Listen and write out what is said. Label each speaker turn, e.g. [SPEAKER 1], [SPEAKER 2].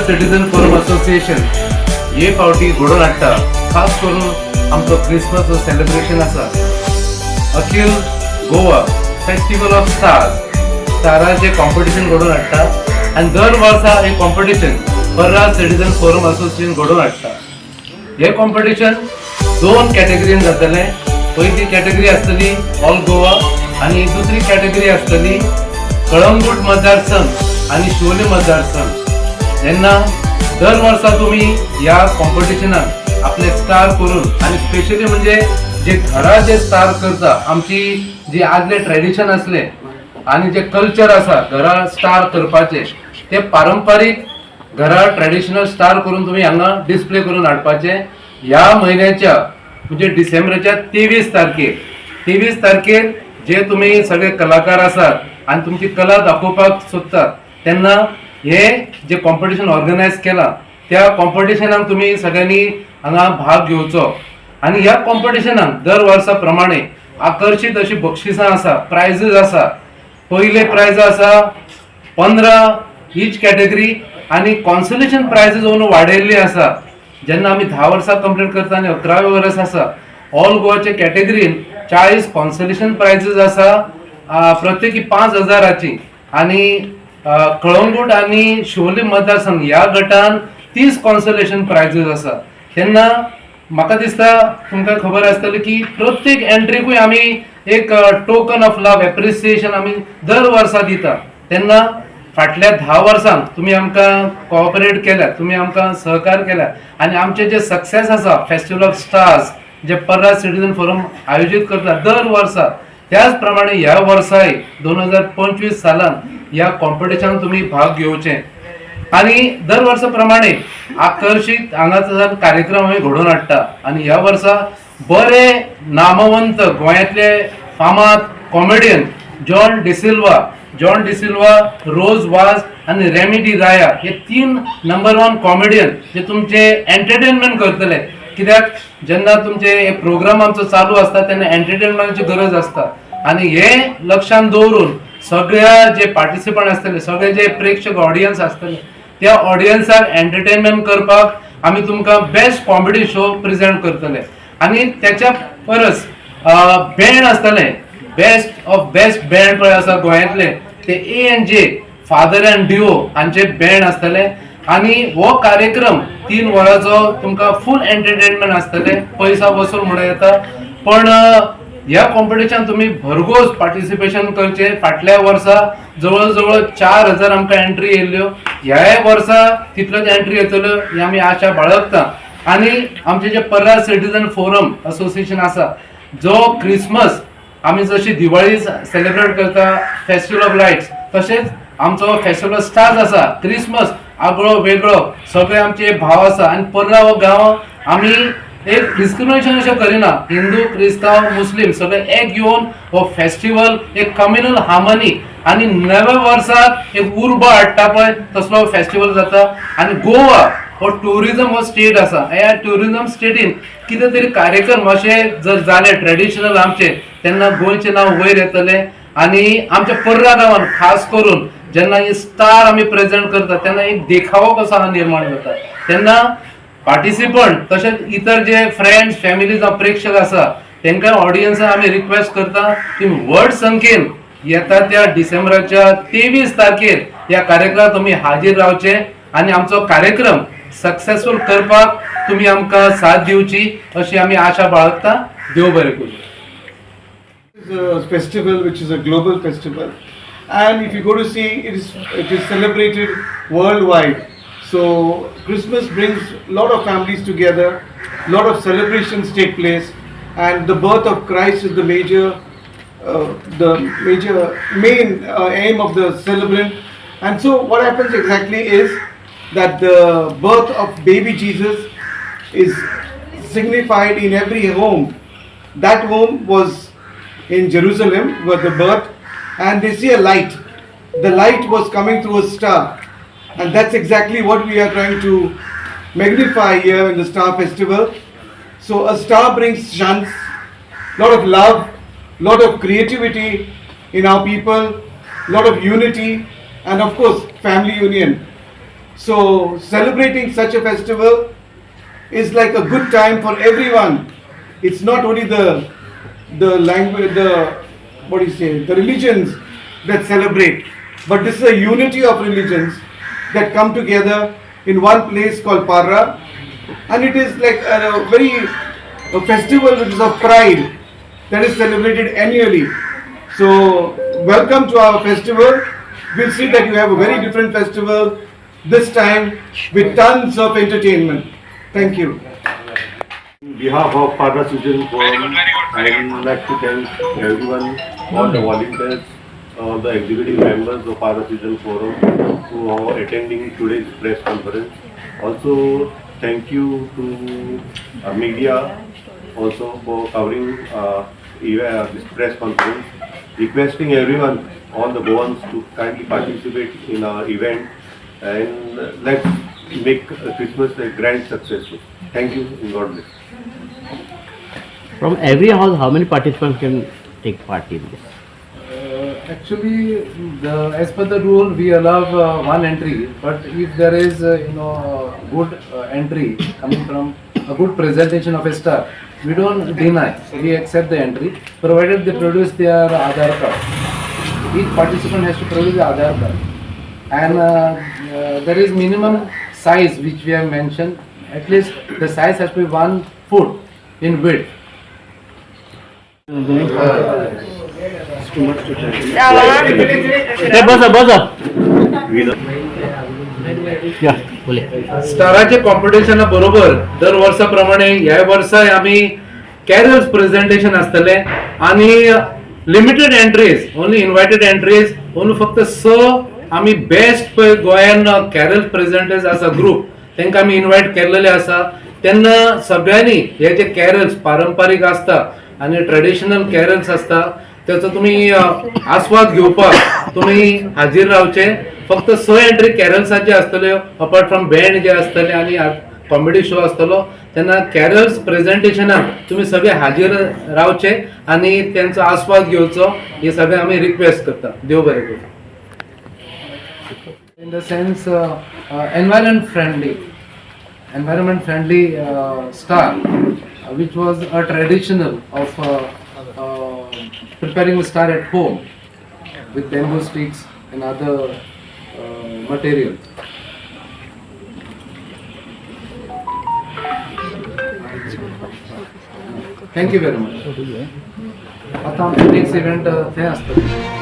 [SPEAKER 1] Citizen forum association हे फावटी घडोवन हाडटा. खास करून आमचो क्रिसमस सेलिब्रेशन आसा. अखिल गोवा फेस्टिवल ऑफ स्टाराचे कॉम्पिटिशन घडोवन हाडटा आनी दर वर्सा हे कॉम्पिटिशन पर्रा सिटीजन फोरम असोसिएशन घडोवन हाडटा. हे कॉम्पिटिशन 2 कॅटेगरीन जातले. पयली कॅटेगरी आसतली ऑल गोवा आनी दुसरी कॅटेगरी आसतली कळंगूट मतदारसंघ आनी शिवोले मतदारसंघ. जेन्ना दर वर्सा तुम्ही या कॉम्पिटिशनात आपले स्टार करून आणि स्पेशली म्हणजे जे घरा जे स्टार करता आमची जी आदले ट्रेडिशन असले आणि जे कल्चर आसा घरा स्टार करपाचे ते पारंपारीक घरा ट्रेडिशनल स्टार करून तुम्ही हांगा डिस्प्ले करून हाडपाचे. ह्या महिन्याच्या म्हणजे डिसेंबराच्या 23 तारखेर जे तुम्ही सगळे कलाकार आसात आणि तुमची कला दाखोवपाक सोदतात तेन्ना हे जे कॉम्पिटिशन ऑर्गनायज केला त्या कॉम्पिटिशनाक तुम्ही सगळ्यांनी हांगा भाग घेवचो. आणि ह्या कॉम्पिटिशनाक दर वर्सा प्रमाणे आकर्षित अशी बक्षिसां आसा, प्रायजीस आसा. पहिले प्रायज आसा 15 ईच कॅटेगरी आणि कॉन्सोलेशन प्रायजीस म्हणून वाडयल्ली आसा. जेन्ना आमी 10 वर्सां कंप्लीट करता आनी 11वें वर्स आसा ऑल गोवाचे कॅटेगरीन 40 कॉन्सोलेशन प्रायजीस आसा, प्रत्येकी 5,000ची. आणि कळंगूट आणि शिवोले मतदारसंघ ह्या गटान 30 कॉन्सोलेशन प्रायजीस आसा. तेन्ना म्हाका दिसता तुमकां खबर आसतली की प्रत्येक एंट्रीकूय आमी एक टोकन ऑफ लव एप्रिसिएशन आमी दर वर्सा दिता. तेन्ना फाटल्या 10 वर्सांक तुम्ही आमकां कोऑपरेट केल्यात, तुम्ही आमकां सहकार केल्यात आणि आमचे जे सक्सेस आसा फेस्टिवल ऑफ स्टार्स जे पर्रा सिटीजन फोरम आयोजित करता दर वर्सा त्याच प्रमाणे ह्या वर्साय 2025 सालान या कॉम्पिटिशन तुम्ही भाग घेवचे. आणि दर वर्सा प्रमाणे आकर्षित हांगाचो कार्यक्रम आमी घडोवन हाडटा. आणि ह्या वर्सा बरे नामवंत गोंयांतले फामाद कॉमेडियन जॉन डिसिल्वा, रोज वाज आणि रेमी डी राया हे 3 नंबर 1 कॉमेडियन जे तुमचे एंटरटेनमेंट करतले. कित्याक जेन्ना तुमचे प्रोग्राम आमचो चालू असता तेन्ना एंटरटेनमेंटाची गरज असता आणि हे लक्षात दवरून सगळ्या जे पार्टिसिपंट असतले, सगळे जे प्रेक्षक ऑडियन्स असतले त्या ऑडियन्साक एंटरटेनमेंट करपाक आमी तुमकां बेस्ट कॉमेडी शो प्रेजेंट करतले. आणि त्याच्या परस बँड असतले, बेस्ट ऑफ बेस्ट बँड पळय आसा गोंयांतले ते A&J फादर अँड डिओ हांचे बँड असतले. आणि हो कार्यक्रम 3 वरांचो तुमकां फुल एंटरटेनमेंट असतले, पैसा वसूल म्हणून येता. पण ह्या कॉम्पिटिशन तुम्ही भरघोस पार्टिसिपेशन करचे. फाटल्या वर्सा जवळ 4,000 आमकां एंट्री येयल्ल्यो. ह्या वर्सा तितल्योच एंट्री येतल्यो ही आमी आशा बाळगता. आणि आमचे जे पर्रा सिटीजन फोरम असोसिएशन आसा जो क्रिसमस आमी जशी दिवाळी सेलिब्रेट करता फेस्टिवल ऑफ लायट्स तशेंच आमचो फेस्टिवल ऑफ स्टार्स आसा क्रिसमस आगळो वेगळो सगळे आमचे भाव आसा. आणि पर्रा हो गांव आमी एक डिस्क्रिमिनेशन अशें करिना. हिंदू क्रिस्तांव मुस्लिम सगळे एक येवन हो फेस्टिवल एक कम्युनल हार्मनी आणि नव्या वर्साक एक उर्बा हाडटा पळय तसलो फेस्टिवल जाता. आणि गोवा हो टुरिजम हो स्टेट आसा. ह्या टुरिजम स्टेटीन कितें तरी कार्यक्रम अशे जर जाले ट्रेडिशनल आमचे तेन्ना गोंयचें नांव वयर येतलें. आणि आमच्या पर्रा गांवांत खास करून जेन्ना ही स्टार आमी प्रेजेंट करता तेन्ना एक देखावो कसो हांगा निर्माण जाता. तेन्ना पार्टिसिपंट तशेंच इतर जे फ्रेंड्स फॅमिली जावं प्रेक्षक आसा तांकां ऑडियन्साक आमी रिक्वेस्ट करता की व्हड संख्येन येता त्या डिसेंबराच्या 23 तारखेर ह्या कार्यक्रमाक तुमी हाजीर रावचे आणि आमचो कार्यक्रम सक्सेसफुल करपाक तुम्ही आमकां साथ दिवची अशी आमी आशा बाळगता. देव बरें करूं.
[SPEAKER 2] A festival which is a global festival, and if you go to see it is celebrated worldwide. So Christmas brings a lot of families together, lot of celebrations take place, and the birth of Christ is the main aim of the celebrant. And so what happens exactly is that the birth of baby Jesus is signified in every home. That home was in Jerusalem where the birth, and they see a light. The light was coming through a star, and that's exactly what we are trying to magnify here in the Star Festival. So a star brings chance, lot of love, lot of creativity in our people, lot of unity, and of course family union. So celebrating such a festival is like a good time for everyone. It's not only the language, the religions that celebrate, but this is a unity of religions that come together in one place called Parra, and it is like a festival which is of pride that is celebrated annually. So welcome to our festival. We'll see that you have a very different festival this time with tons of entertainment. Thank you.
[SPEAKER 3] On behalf of Parra Citizen Forum, I would like to thank everyone, all the volunteers, all the executive members of Parra Citizen Forum who are attending today's press conference. Also, thank you to media also for covering this press conference. Requesting everyone, all the Goans, to kindly participate in our event, and let's make Christmas a grand success. Thank you and God bless.
[SPEAKER 4] From every house, how many participants can take part in this?
[SPEAKER 1] Actually, as per the rule, we allow one entry. But if there is, a good entry coming from a good presentation of a star, we don't deny. We accept the entry, provided they produce their Aadhaar card. Each participant has to produce the Aadhaar card, and there is minimum size which we have mentioned. At least the size has to be 1 foot in width.
[SPEAKER 4] बोले
[SPEAKER 1] स्टाराचे competition बरोबर दर वर्षाप्रमाणे ह्या वर्सा आम्ही carols presentation असतले आणि limited entries only invited entries only फक्त आम्ही best गोंयान कॅरल्स प्रेझेंटर्स आसा ग्रुप तांकां आम्ही इन्व्हाइट केलेले आसा. त्यांना सगळ्यांनी हे जे कॅरल्स पारंपारीक असता आणि ट्रेडिशनल कॅरल्स असता त्याचा तुम्ही आस्वाद घेवपाक तुम्ही हाजीर रावचे. फक्त 6 एंट्री कॅरल्साचे असतले अपार्ट फ्रॉम बँड जे असतले आणि कॉमेडी शो असतलो त्यांना कॅरल्स प्रेझेंटेशनाक तुम्ही सगळे हाजीर रावचे आणि त्यांचा आस्वाद घेवचो हे सगळे आम्ही रिक्वेस्ट करता. देव बरें करूं. In the sense environment friendly star which was a traditional of preparing a star at home with bamboo sticks and other material. Thank you very much. आता आमचं नेक्स्ट इव्हेंट थंय आसतलें.